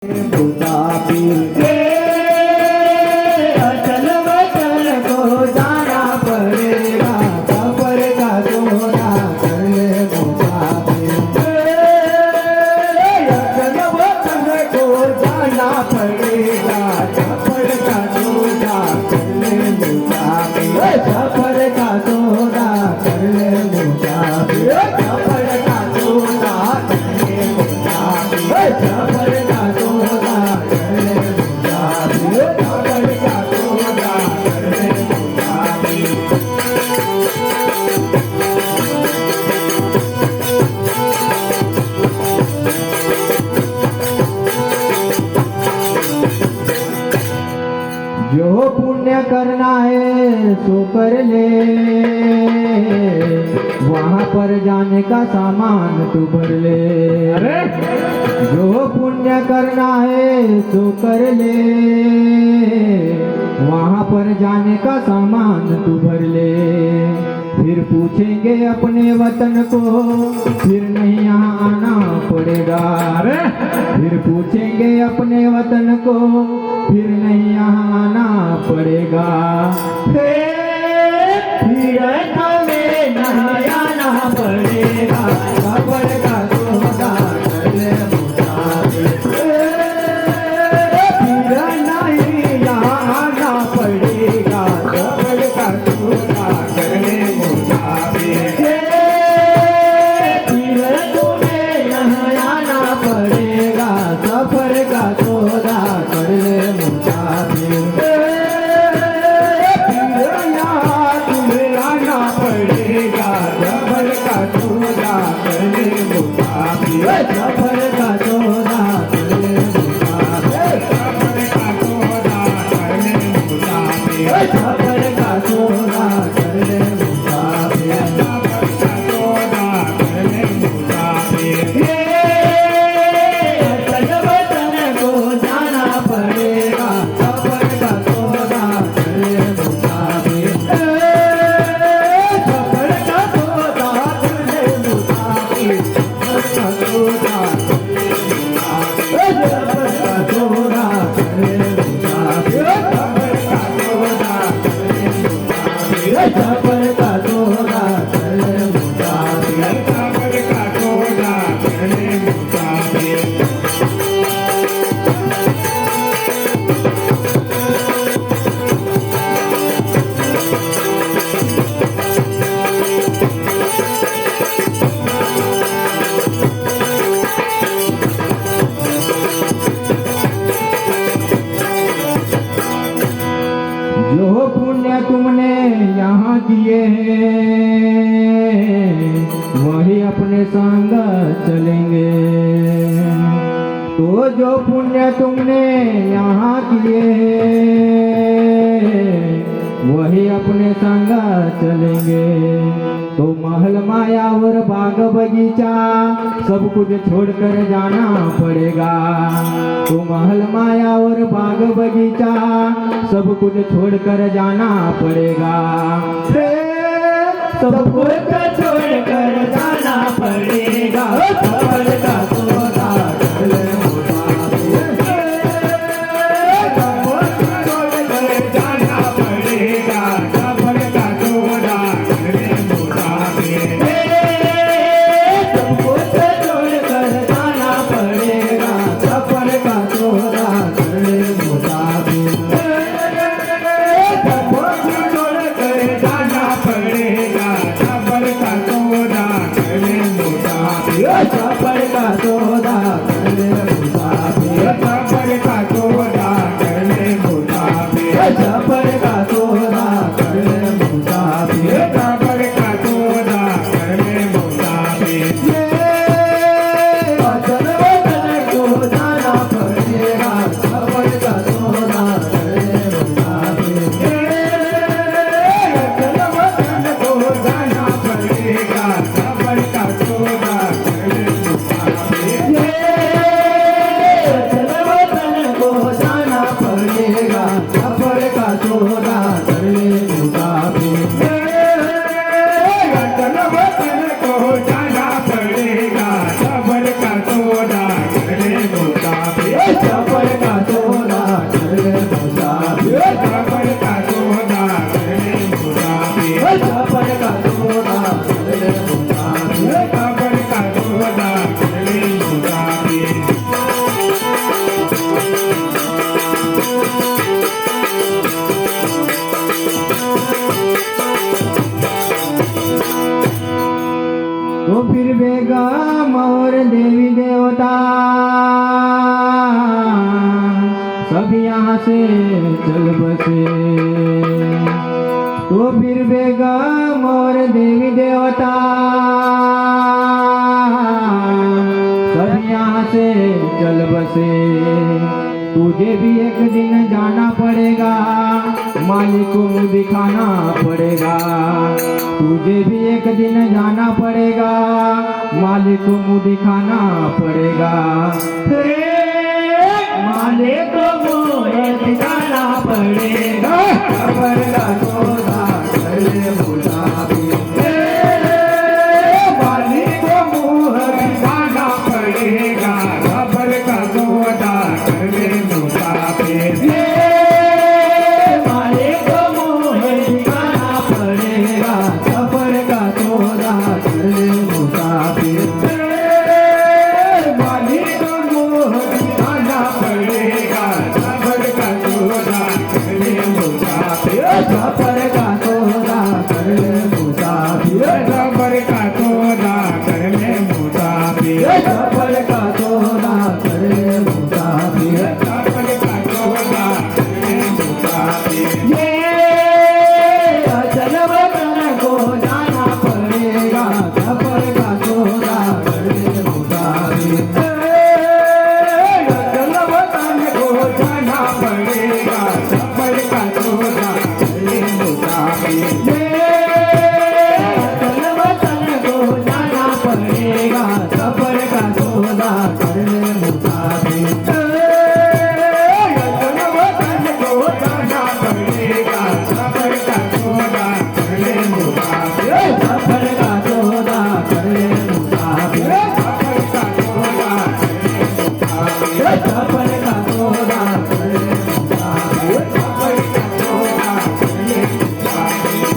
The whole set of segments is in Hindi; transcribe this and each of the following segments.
मुसाफिर अचल वचल को जाना पड़ेगा, सफर का सोना कर ले मुसाफिर। अचल वचल को जाना पड़ेगा, सफर का सोना कर ले मुसाफिर। सफर का सोना कर ले मुसाफिर, सफर का सोना कर ले मुसाफिर, सफर का सोना कर ले मुसाफिर, सफर का सोना कर ले मुसाफिर। जो पुण्य करना है सो कर ले, वहाँ पर जाने का सामान तू भर ले। अरे जो पुण्य करना है सो कर ले, वहाँ पर जाने का सामान तू भर ले। फिर पूछेंगे अपने वतन को, फिर नहीं यहाँ आना पड़ेगा। अरे फिर पूछेंगे अपने वतन को, फिर नहीं यहाँ आना पड़ेगा। फिर हमें नहीं आना पड़ेगा, सफर का सोना कर ले मुसाफिर। फिर नहीं यहाँ आना पड़ेगा, सफर का सोना कर ले मुसाफिर। फिर तुम्हें यहाँ आना पड़ेगा, सफर का सोना कर ले मुसाफिर। फिर यहाँ तुम्हें आना पड़ेगा, सफर का सोना कर ले मुसाफिर। सफर का सोना कर ले मुसाफिर, सफर का सोना कर ले मुसाफिर, सफर का सोना कर ले मुसाफिर, सफर का सोना कर ले मुसाफिर। अचल वतन को जाना पड़ेगा, सफर का सोना कर ले मुसाफिर। सफर का सोना कर ले मुसाफिर, सफर का सोना कर ले मुसाफिर, सफर का सोना कर ले मुसाफिर, सफर का सोना कर ले मुसाफिर, सफर का सोना कर ले मुसाफिर, सफर का सोना कर ले मुसाफिर। जो पुण्य तुमने यहाँ किए हैं, वही अपने संग चलेंगे। तो जो पुण्य तुमने यहाँ किए हैं, वही अपने संग चलेंगे। तो महल माया और बाग बगीचा सब कुछ छोड़कर जाना पड़ेगा। तो महल माया और बाग बगीचा सब कुछ छोड़कर जाना पड़ेगा। सब कुछ छोड़कर जाना पड़ेगा, सफर का सोना कर ले मुसाफिर। सब कुछ छोड़कर जाना पड़ेगा, सफर का सोना कर ले मुसाफिर। सब कुछ छोड़कर जाना पड़ेगा, सफर का सोना कर ले मुसाफिर। सब कुछ छोड़कर जाना पड़ेगा, सफर का सोना कर ले मुसाफिर, सफर का सोना सब यहाँ से चल बसे। तो फिर बेगम और देवी देवता सब यहाँ से चल बसे। तुझे भी एक दिन जाना पड़ेगा, मालिक को मुँह दिखाना पड़ेगा। तुझे भी एक दिन जाना पड़ेगा, मालिक को मुँह दिखाना पड़ेगा। मालिक को मुँह दिखाना पड़ेगा, खबर का सौदा कर ले मुसाफिर। मालिक को मुँह दिखाना पड़ेगा, खबर का सौदा कर ले मुसाफिर। मालिक को मुँह दिखाना पड़ेगा, खबर का सौदा कर ले मुसाफिर। मालिक को मुँह दिखाना पड़ेगा, खबर का सौदा कर ले मुसाफिर। खबर का सौदा कर ले मुसाफिर। खबर का सौदा कर ले मुसाफिर। खबर का सौदा कर ले मुसाफिर। खबर का सौदा कर ले मुसाफिर। ये अचल वतन को जाना पड़ेगा, खबर का सौदा कर ले मुसाफिर। अचल वतन को जाना पड़ेगा, खबर का सौदा कर ले मुसाफिर। अचल वतन को जाना पड़ेगा, खबर का सौदा कर ले मुसाफिर। अचल वतन को जाना पड़ेगा, खबर का सौदा कर ले मुसाफिर। खबर का सौदा कर ले मुसाफिर। खबर का सौदा कर ले मुसाफिर। खबर का सौदा कर ले मुसाफिर। खबर का सौदा कर ले मुसाफिर।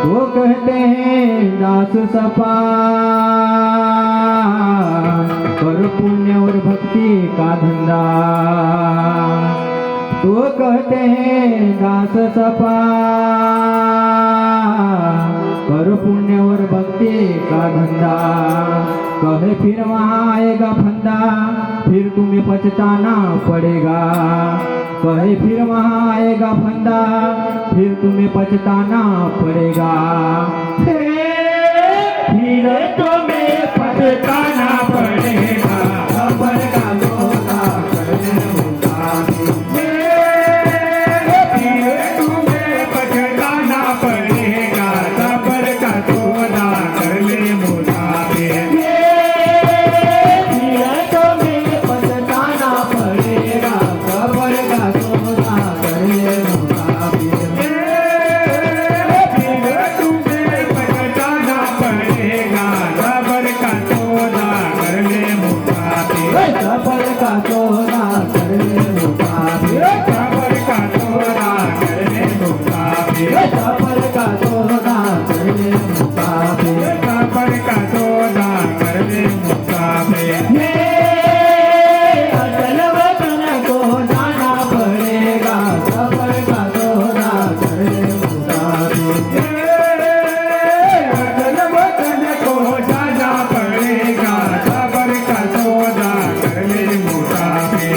वो कहते हैं दास सपा कर पुण्य और भक्ति का धंधा। तो कहते हैं दास सपा कर पुण्य और भक्ति का धंधा। कहे फिर वहाँ आएगा फंदा, फिर तुम्हें पछताना पड़ेगा। कहे फिर वहाँ आएगा फंदा, फिर तुम्हें पछताना पड़ेगा। फिर तुम्हें पछताना पड़ेगा, खबर का सौदा कर ले मुसाफिर। फिर तुम्हें पछताना पड़ेगा, खबर का सौदा कर ले मुसाफिर। फिर तुम्हें पछताना पड़ेगा, खबर का सौदा कर ले मुसाफिर। फिर तुम्हें पछताना पड़ेगा, खबर का सौदा कर ले मुसाफिर। खबर का सौदा कर ले मुसाफिर। खबर का सौदा कर ले मुसाफिर। खबर का सौदा कर ले मुसाफिर। खबर का सौदा कर ले मुसाफिर। अचल वतन को जाना पड़ेगा, खबर का सौदा कर ले मुसाफिर। अचल वतन को जाना पड़ेगा, खबर का सौदा कर ले मुसाफिर।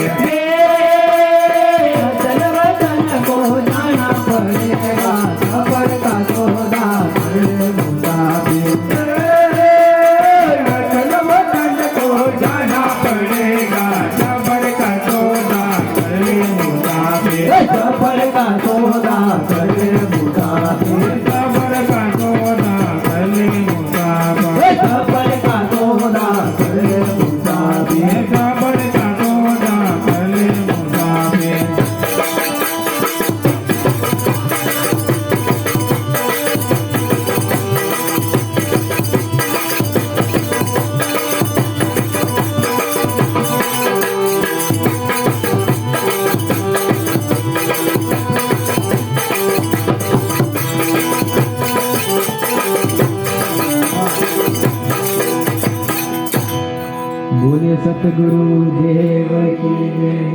अचल वतन को जाना पड़ेगा, खबर का सौदा कर ले मुसाफिर। अचल वतन को जाना पड़ेगा, खबर का सौदा कर ले मुसाफिर। खबर का सौदा कर ले मुसाफिर। खबर का सौदा कर ले मुसाफिर। खबर का सौदा कर ले मुसाफिर। खबर का सौदा कर ले मुसाफिर। बोले सतगुरु देव की जय।